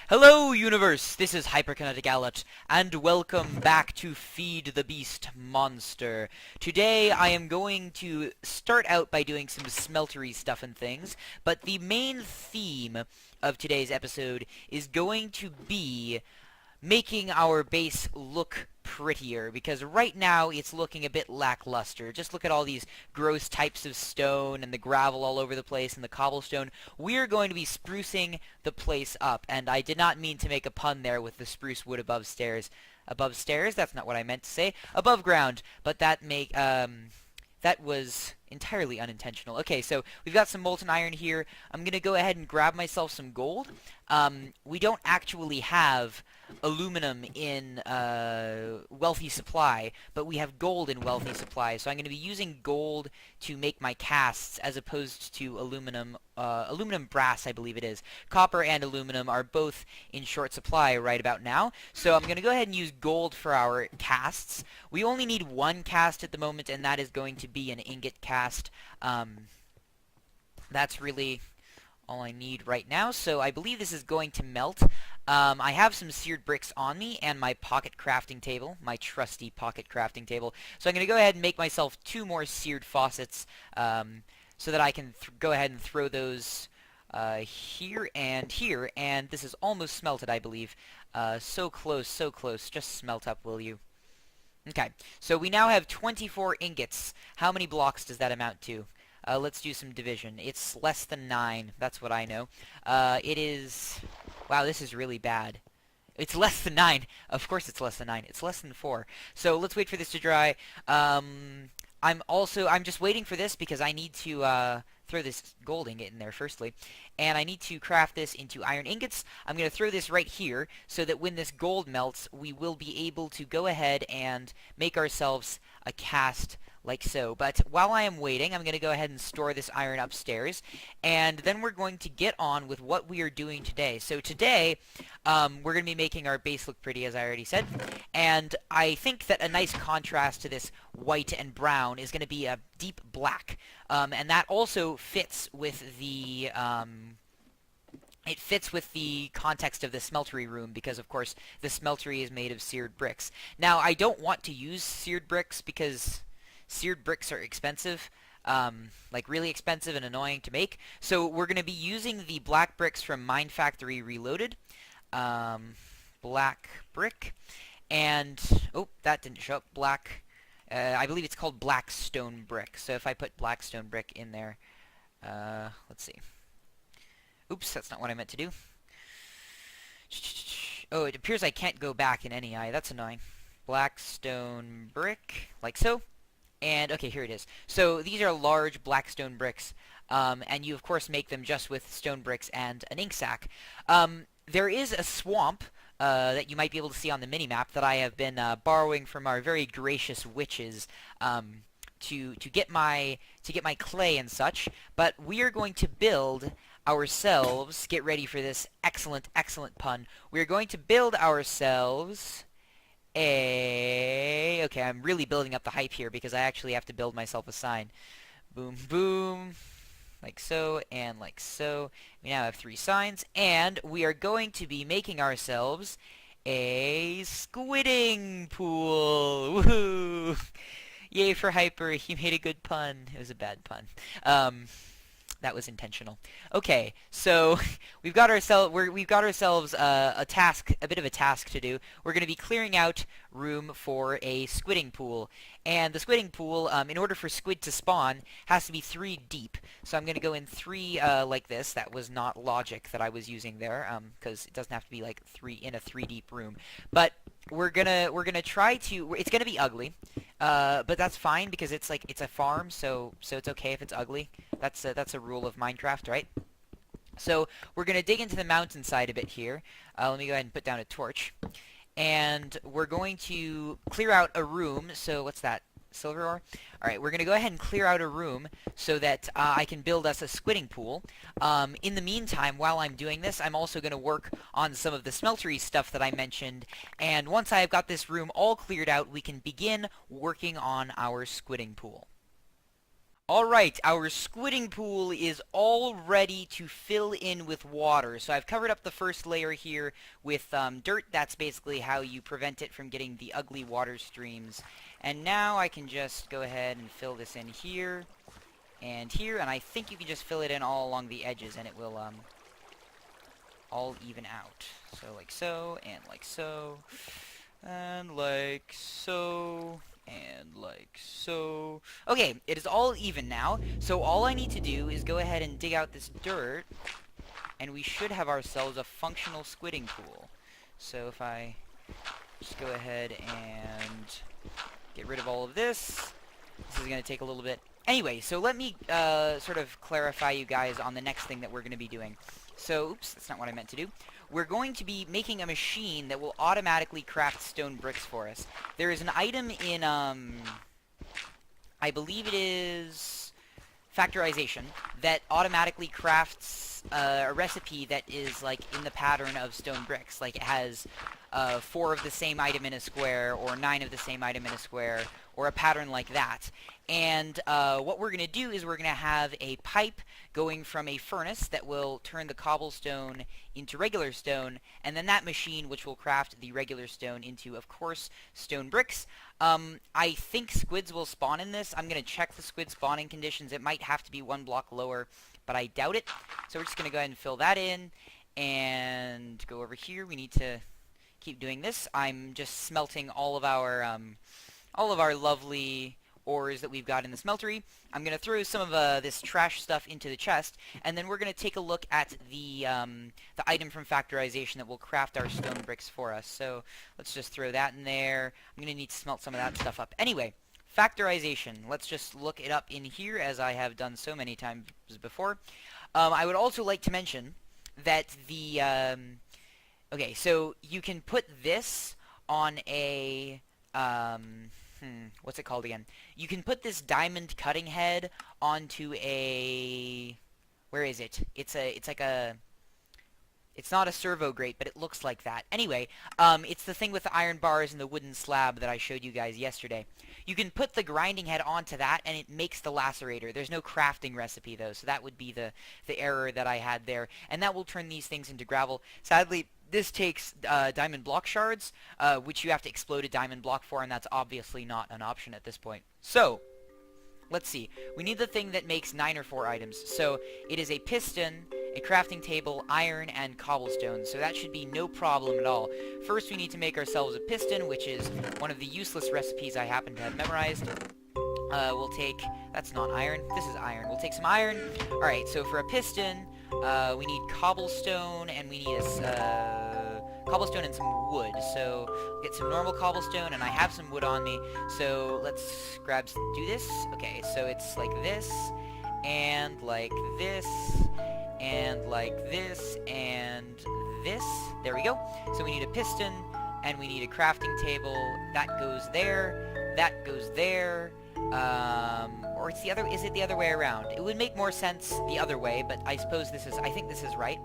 Hello, universe! This is Hyperkinetic Alert, and welcome back to Feed the Beast Monster. Today, I am going to start out by doing some smeltery stuff and things, but the main theme of today's episode is going to be making our base look prettier, because right now it's looking a bit lackluster. Just look at all these gross types of stone and the gravel all over the place and the cobblestone. We're going to be sprucing the place up, and I did not mean to make a pun there with the spruce wood above stairs. Above stairs? That's not what I meant to say. Above ground, but that was entirely unintentional. Okay, so we've got some molten iron here. I'm going to go ahead and grab myself some gold. We don't actually have aluminum in wealthy supply, but we have gold in wealthy supply. So I'm going to be using gold to make my casts as opposed to aluminum. Aluminum brass, I believe it is. Copper and aluminum are both in short supply right about now. So I'm going to go ahead and use gold for our casts. We only need one cast at the moment, and that is going to be an ingot cast. That's really all I need right now, so I believe this is going to melt. I have some seared bricks on me and my pocket crafting table, my trusty pocket crafting table. So I'm going to go ahead and make myself two more seared faucets so that I can go ahead and throw those here, and this is almost smelted, I believe. So close, so close. Just smelt up, will you? Okay, so we now have 24 ingots. How many blocks does that amount to? Let's do some division. It's less than 9. That's what I know. It is... Wow, this is really bad. It's less than 9. Of course it's less than 9. It's less than 4. So let's wait for this to dry. I'm just waiting for this because I need to throw this gold ingot in there firstly. And I need to craft this into iron ingots. I'm going to throw this right here so that when this gold melts, we will be able to go ahead and make ourselves a cast like so. But while I am waiting, I'm going to go ahead and store this iron upstairs, and then we're going to get on with what we are doing today. So today, we're going to be making our base look pretty, as I already said, and I think that a nice contrast to this white and brown is going to be a deep black, and that also fits with the... It fits with the context of the smeltery room because, of course, the smeltery is made of seared bricks. Now, I don't want to use seared bricks because seared bricks are expensive, like really expensive and annoying to make. So we're going to be using the black bricks from Mine Factory Reloaded. Black brick. And, oh, that didn't show up. Black, I believe it's called black stone brick. So if I put black stone brick in there, let's see. Oops, that's not what I meant to do. Oh, it appears I can't go back in any eye. That's annoying. Black stone brick, like so. And, okay, here it is. So these are large black stone bricks, and you, of course, make them just with stone bricks and an ink sac. There is a swamp that you might be able to see on the minimap that I have been borrowing from our very gracious witches to get my clay and such. But we are going to build ourselves, get ready for this excellent pun, we are going to build ourselves okay, I'm really building up the hype here because I actually have to build myself a sign. Boom, boom, like so, and like so. We now have 3 signs, and we are going to be making ourselves a squidding pool. Woohoo! Yay for Hyper, he made a good pun. It was a bad pun. That was intentional. Okay, so we've got ourselves a task, a bit of a task to do. We're going to be clearing out room for a squidding pool, and the squidding pool, in order for squid to spawn, has to be 3 deep. So I'm going to go in 3 like this. That was not logic that I was using there, because it doesn't have to be like 3 in a 3 deep room. But we're gonna try to. It's gonna be ugly, but that's fine because it's a farm, so it's okay if it's ugly. That's a rule of Minecraft, right? So we're gonna dig into the mountainside a bit here. Let me go ahead and put down a torch, and we're going to clear out a room. So what's that? Silver ore? Alright, we're going to go ahead and clear out a room so that I can build us a squidding pool. In the meantime, while I'm doing this, I'm also going to work on some of the smeltery stuff that I mentioned, and once I've got this room all cleared out, we can begin working on our squidding pool. Alright, our squidding pool is all ready to fill in with water. So I've covered up the first layer here with dirt. That's basically how you prevent it from getting the ugly water streams. And now I can just go ahead and fill this in here and here. And I think you can just fill it in all along the edges and it will all even out. So like so, and like so, and like so, and like so. Okay, it is all even now, so all I need to do is go ahead and dig out this dirt, and we should have ourselves a functional squidding pool. So if I just go ahead and get rid of all of this is going to take a little bit. Anyway, so let me sort of clarify you guys on the next thing that we're going to be doing. So, oops, that's not what I meant to do. We're going to be making a machine that will automatically craft stone bricks for us. There is an item in, I believe it is factorization, that automatically crafts a recipe that is, like, in the pattern of stone bricks. Like, it has 4 of the same item in a square, or 9 of the same item in a square, or a pattern like that. And what we're going to do is we're going to have a pipe going from a furnace that will turn the cobblestone into regular stone, and then that machine which will craft the regular stone into, of course, stone bricks. I think squids will spawn in this. I'm going to check the squid spawning conditions. It might have to be 1 block lower, but I doubt it. So we're just going to go ahead and fill that in, and go over here. We need to keep doing this. I'm just smelting all of our lovely ores that we've got in the smeltery. I'm going to throw some of this trash stuff into the chest, and then we're going to take a look at the item from factorization that will craft our stone bricks for us. So let's just throw that in there. I'm going to need to smelt some of that stuff up. Anyway, factorization. Let's just look it up in here, as I have done so many times before. I would also like to mention that the... okay, so you can put this on a... what's it called again? You can put this diamond cutting head onto a... Where is it? It's like a... It's not a servo grate, but it looks like that. Anyway, it's the thing with the iron bars and the wooden slab that I showed you guys yesterday. You can put the grinding head onto that, and it makes the lacerator. There's no crafting recipe, though, so that would be the error that I had there. And that will turn these things into gravel. Sadly, this takes diamond block shards, which you have to explode a diamond block for, and that's obviously not an option at this point. So, let's see. We need the thing that makes 9 or 4 items. So, it is a piston, a crafting table, iron, and cobblestone. So that should be no problem at all. First, we need to make ourselves a piston, which is one of the useless recipes I happen to have memorized. We'll take... That's not iron. This is iron. We'll take some iron. Alright, so for a piston, we need cobblestone, and we need cobblestone and some wood. So, get some normal cobblestone, and I have some wood on me. So, let's do this. Okay, so it's like this, and like this, and like this, and this. There we go. So we need a piston, and we need a crafting table. That goes there. That goes there. Or it's the other... Is it the other way around? It would make more sense the other way, but I suppose this is... I think this is right.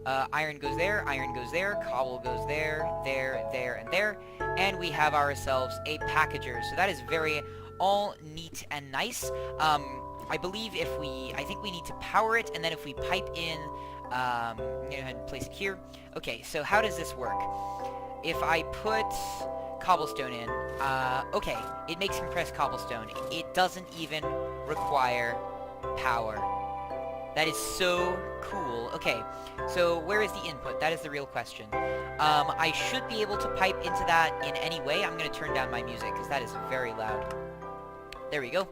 Iron goes there, iron goes there, cobble goes there, there, there, and there. And we have ourselves a packager. So that is very all neat and nice. I believe I think we need to power it, and then if we pipe in, I'm going to go ahead and place it here. Okay, so how does this work? If I put cobblestone in, okay, it makes compressed cobblestone. It doesn't even require power. That is so cool. Okay, so where is the input? That is the real question. I should be able to pipe into that in any way. I'm going to turn down my music, because that is very loud. There we go.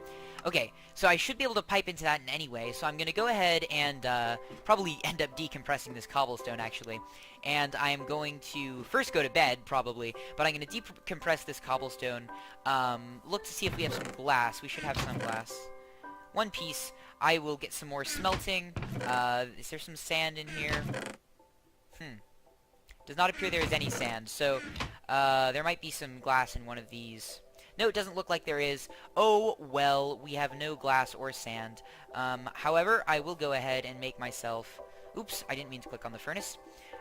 Okay, so I should be able to pipe into that in any way, so I'm going to go ahead and probably end up decompressing this cobblestone, actually. And I'm going to first go to bed, probably, but I'm going to decompress this cobblestone, look to see if we have some glass. We should have some glass. 1 piece. I will get some more smelting. Is there some sand in here? Does not appear there is any sand, so there might be some glass in one of these. No, it doesn't look like there is. Oh, well, we have no glass or sand. However, I will go ahead and make myself... Oops, I didn't mean to click on the furnace.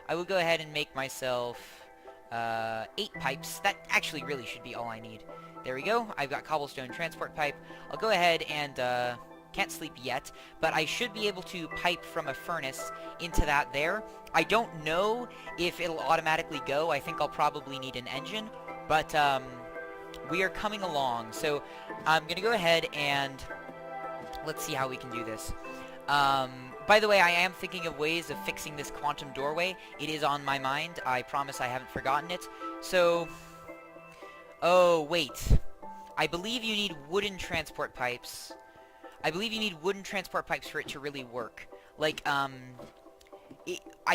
I will go ahead and make myself 8 pipes. That actually really should be all I need. There we go. I've got cobblestone transport pipe. I'll go ahead and can't sleep yet, but I should be able to pipe from a furnace into that there. I don't know if it'll automatically go. I think I'll probably need an engine, but we are coming along. So I'm going to go ahead and let's see how we can do this. By the way, I am thinking of ways of fixing this quantum doorway. It is on my mind. I promise I haven't forgotten it. So, oh, wait. I believe you need wooden transport pipes. I believe you need wooden transport pipes for it to really work. Like, I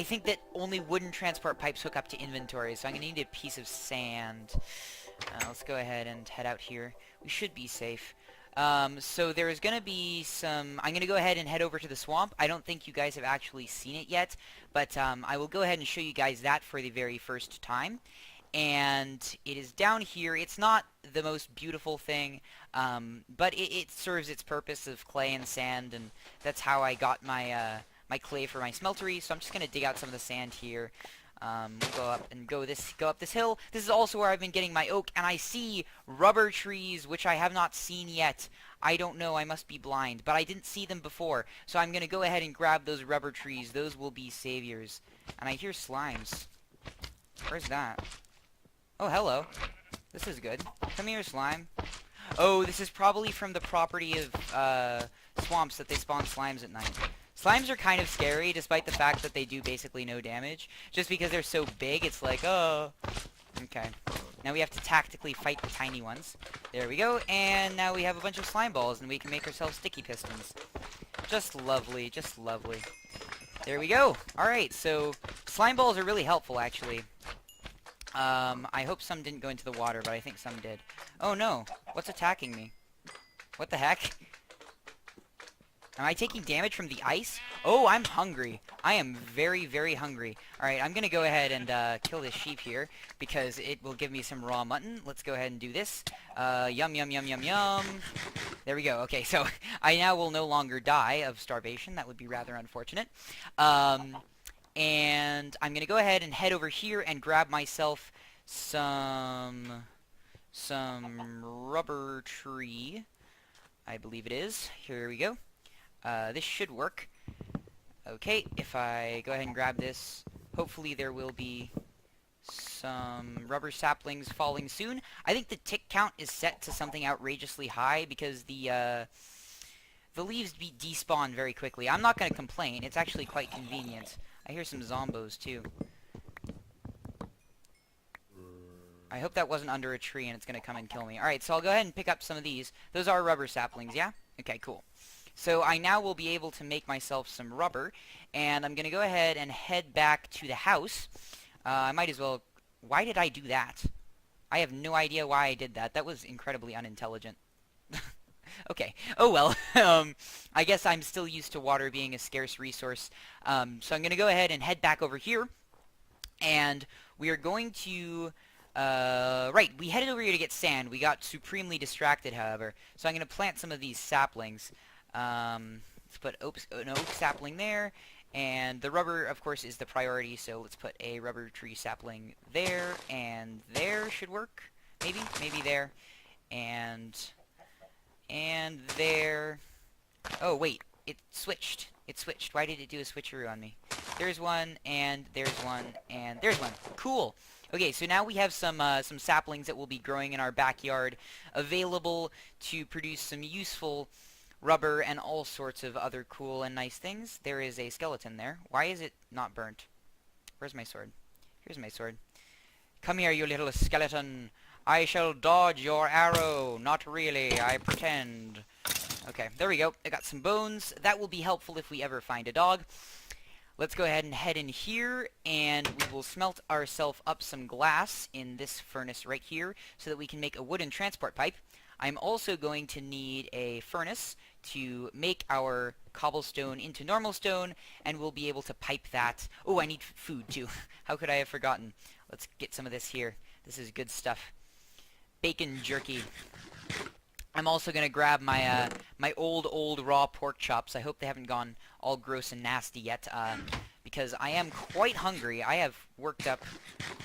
think that only wooden transport pipes hook up to inventory, so I'm going to need a piece of sand. Let's go ahead and head out here. We should be safe. So there's going to be some... I'm going to go ahead and head over to the swamp. I don't think you guys have actually seen it yet, but I will go ahead and show you guys that for the very first time. And it is down here. It's not the most beautiful thing, but it serves its purpose of clay and sand, and that's how I got my my clay for my smeltery. So I'm just going to dig out some of the sand here. We'll go up and go up this hill. This is also where I've been getting my oak, and I see rubber trees, which I have not seen yet. I don't know, I must be blind, but I didn't see them before. So I'm going to go ahead and grab those rubber trees. Those will be saviors. And I hear slimes. Where's that? Oh, hello. This is good. Come here, slime. Oh, this is probably from the property of swamps that they spawn slimes at night. Slimes are kind of scary, despite the fact that they do basically no damage. Just because they're so big, it's like, oh. Okay. Now we have to tactically fight the tiny ones. There we go, and now we have a bunch of slime balls, and we can make ourselves sticky pistons. Just lovely, just lovely. There we go. Alright, so slime balls are really helpful, actually. I hope some didn't go into the water, but I think some did. Oh no, what's attacking me? What the heck? Am I taking damage from the ice? Oh, I'm hungry. I am very, very hungry. Alright, I'm gonna go ahead and kill this sheep here, because it will give me some raw mutton. Let's go ahead and do this. Yum, yum, yum, yum, yum. There we go. Okay, so I now will no longer die of starvation. That would be rather unfortunate. And I'm gonna go ahead and head over here and grab myself some rubber tree. I believe it is. Here we go. This should work. Okay, if I go ahead and grab this, hopefully there will be some rubber saplings falling soon. I think the tick count is set to something outrageously high because the leaves despawn very quickly. I'm not going to complain. It's actually quite convenient. I hear some zombos too. I hope that wasn't under a tree and it's going to come and kill me. Alright, so I'll go ahead and pick up some of these. Those are rubber saplings, yeah? Okay, cool. So I now will be able to make myself some rubber, and I'm going to go ahead and head back to the house. I might as well... Why did I do that? I have no idea why I did that. That was incredibly unintelligent. Okay. Oh well. I guess I'm still used to water being a scarce resource. So I'm going to go ahead and head back over here, and we are going to... right, we headed over here to get sand. We got supremely distracted, however. So I'm going to plant some of these saplings. Let's put an oak sapling there, and the rubber, of course, is the priority, so let's put a rubber tree sapling there, and there should work. Maybe there, and there. Oh, wait, it switched. Why did it do a switcheroo on me? There's one, and there's one, and there's one. Cool. Okay, so now we have some saplings that will be growing in our backyard, available to produce some useful rubber and all sorts of other cool and nice things. There is a skeleton there. Why is it not burnt? Where's my sword? Here's my sword. Come here, you little skeleton. I shall dodge your arrow. Not really, I pretend. Okay, there we go. I got some bones. That will be helpful if we ever find a dog. Let's go ahead and head in here, and we will smelt ourselves up some glass in this furnace right here so that we can make a wooden transport pipe. I'm also going to need a furnace to make our cobblestone into normal stone, and we'll be able to pipe that. Oh, I need food too. How could I have forgotten? Let's get some of this here. This is good stuff. Bacon jerky. I'm also going to grab my my old raw pork chops. I hope they haven't gone all gross and nasty yet, because I am quite hungry. I have worked up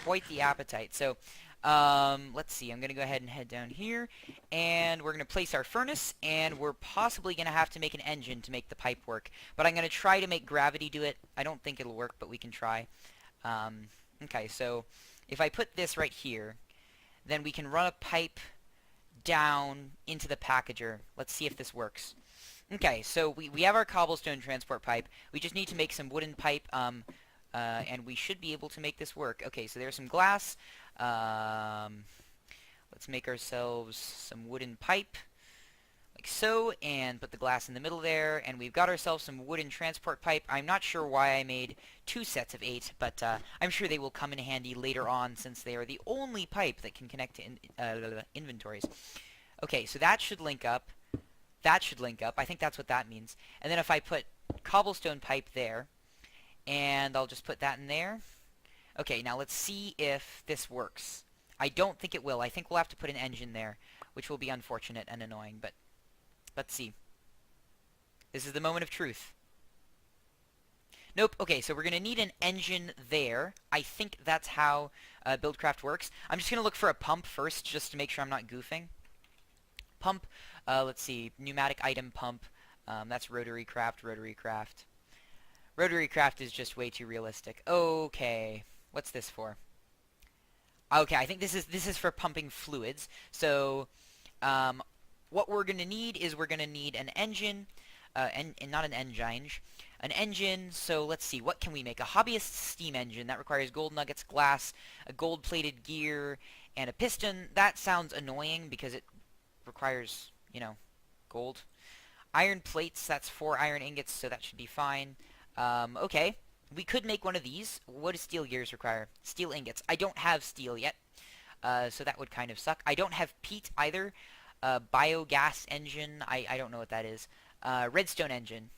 quite the appetite. So Let's see. I'm going to go ahead and head down here, and we're going to place our furnace, and we're possibly going to have to make an engine to make the pipe work. But I'm going to try to make gravity do it. I don't think it'll work, but we can try. Okay, so if I put this right here, then we can run a pipe down into the packager. Let's see if this works. Okay, so we have our cobblestone transport pipe. We just need to make some wooden pipe, and we should be able to make this work. Okay, so there's some glass. Let's make ourselves some wooden pipe, like so, and put the glass in the middle there, and we've got ourselves some wooden transport pipe. I'm not sure why I made 2 sets of 8, but I'm sure they will come in handy later on, since they are the only pipe that can connect to inventories. Okay, so that should link up. That should link up. I think that's what that means. And then if I put cobblestone pipe there, and I'll just put that in there. Okay, now let's see if this works. I don't think it will. I think we'll have to put an engine there, which will be unfortunate and annoying, but let's see. This is the moment of truth. Nope. Okay, so we're going to need an engine there. I think that's how Buildcraft works. I'm just going to look for a pump first, just to make sure I'm not goofing. Pump. Let's see. Pneumatic item pump. That's rotary craft, rotary craft. Rotary craft is just way too realistic. Okay. What's this for? Okay, I think this is for pumping fluids. So, what we're going to need is we're going to need an engine, and not an engine. An engine, so let's see, what can we make? A hobbyist steam engine. That requires gold nuggets, glass, a gold-plated gear, and a piston. That sounds annoying because it requires, you know, gold. Iron plates, that's 4 iron ingots, so that should be fine. Okay, we could make one of these. What do steel gears require? Steel ingots. I don't have steel yet, so that would kind of suck. I don't have peat either. Biogas engine, I don't know what that is. Redstone engine.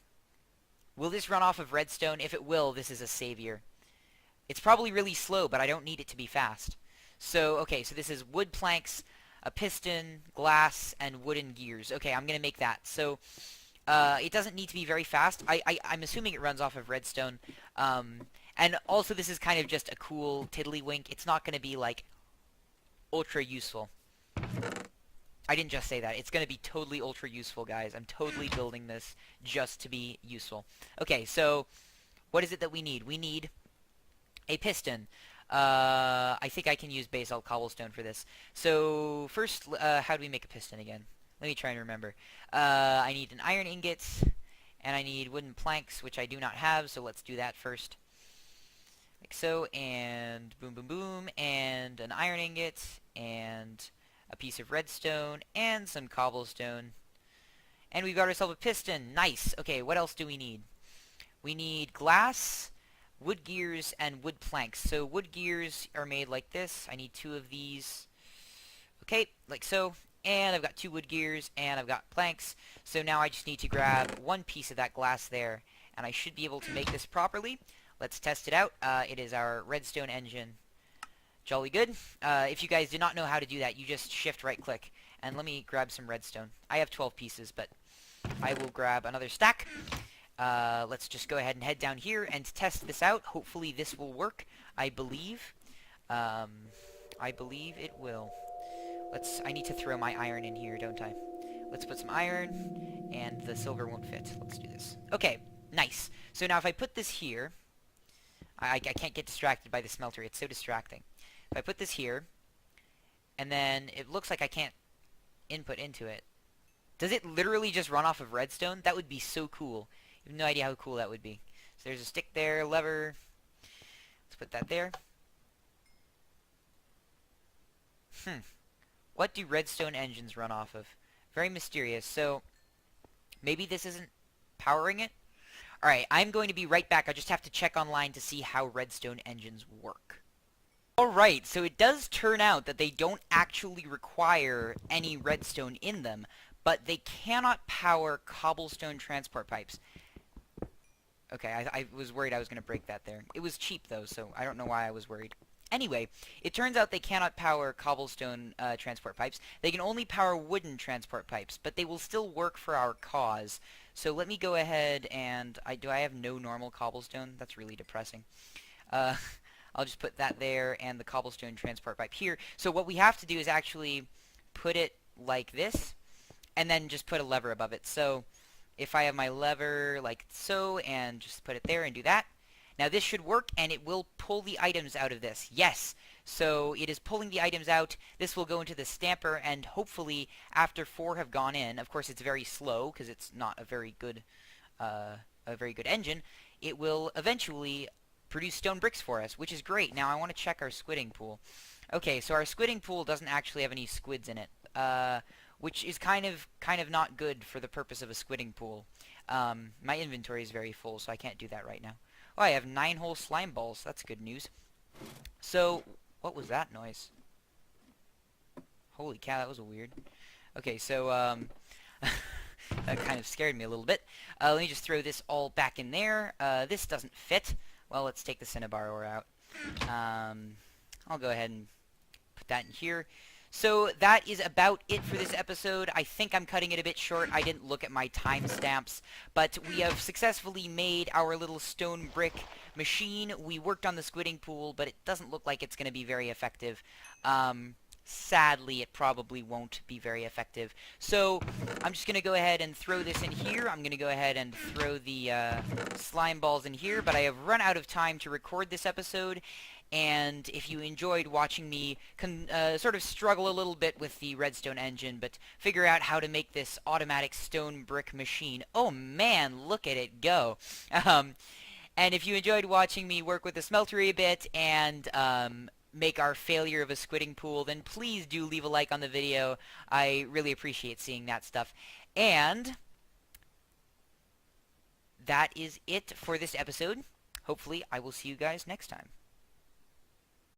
Will this run off of redstone? If it will, this is a savior. It's probably really slow, but I don't need it to be fast. So, okay, so this is wood planks, a piston, glass, and wooden gears. Okay, I'm going to make that. So, it doesn't need to be very fast. I'm assuming it runs off of redstone. And also, this is kind of just a cool tiddlywink. It's not going to be, like, ultra useful. I didn't just say that. It's going to be totally ultra useful, guys. I'm totally building this just to be useful. Okay, so what is it that we need? We need a piston. I think I can use basalt cobblestone for this. So first, how do we make a piston again? Let me try and remember. I need an iron ingot, and I need wooden planks, which I do not have, so let's do that first. Like so, and boom, boom, boom, and an iron ingot, and a piece of redstone, and some cobblestone. And we've got ourselves a piston. Nice. Okay, what else do we need? We need glass, wood gears, and wood planks. So wood gears are made like this. I need 2 of these. Okay, like so. And I've got 2 wood gears, and I've got planks. So now I just need to grab 1 piece of that glass there, and I should be able to make this properly. Let's test it out. It is our redstone engine. Jolly good. If you guys did not know how to do that, you just shift right click. And let me grab some redstone. I have 12 pieces, but I will grab another stack. Let's just go ahead and head down here and test this out. Hopefully this will work. I believe it will. I need to throw my iron in here, don't I? Let's put some iron, and the silver won't fit. Let's do this. Okay, nice. So now if I put this here, I can't get distracted by the smelter. It's so distracting. If I put this here, and then it looks like I can't input into it. Does it literally just run off of redstone? That would be so cool. You have no idea how cool that would be. So there's a stick there, lever. Let's put that there. What do redstone engines run off of? Very mysterious. So maybe this isn't powering it? Alright, I'm going to be right back. I just have to check online to see how redstone engines work. Alright, so it does turn out that they don't actually require any redstone in them, but they cannot power cobblestone transport pipes. Okay, I was worried I was going to break that there. It was cheap, though, so I don't know why I was worried. Anyway, it turns out they cannot power cobblestone transport pipes. They can only power wooden transport pipes, but they will still work for our cause. So let me go ahead and... do I have no normal cobblestone? That's really depressing. I'll just put that there and the cobblestone transport pipe here. So what we have to do is actually put it like this, and then just put a lever above it. So if I have my lever like so, and just put it there and do that, now this should work, and it will pull the items out of this. Yes! So it is pulling the items out. This will go into the stamper, and hopefully after 4 have gone in, of course it's very slow because it's not a very good engine, it will eventually produce stone bricks for us, which is great. Now I want to check our squidding pool. Okay, so our squidding pool doesn't actually have any squids in it, which is kind of not good for the purpose of a squidding pool. My inventory is very full, so I can't do that right now. Oh, I have 9 whole slime balls. That's good news. So, what was that noise? Holy cow, that was weird. Okay, so, that kind of scared me a little bit. Let me just throw this all back in there. This doesn't fit. Well, let's take the cinnabar ore out. I'll go ahead and put that in here. So that is about it for this episode. I think I'm cutting it a bit short. I didn't look at my timestamps, but we have successfully made our little stone brick machine. We worked on the squidding pool, but it doesn't look like it's going to be very effective. Sadly, it probably won't be very effective. So I'm just going to go ahead and throw this in here. I'm going to go ahead and throw the slime balls in here, but I have run out of time to record this episode. And if you enjoyed watching me sort of struggle a little bit with the redstone engine, but figure out how to make this automatic stone brick machine, oh man, look at it go. And if you enjoyed watching me work with the smeltery a bit and make our failure of a squidding pool, then please do leave a like on the video. I really appreciate seeing that stuff. And that is it for this episode. Hopefully I will see you guys next time.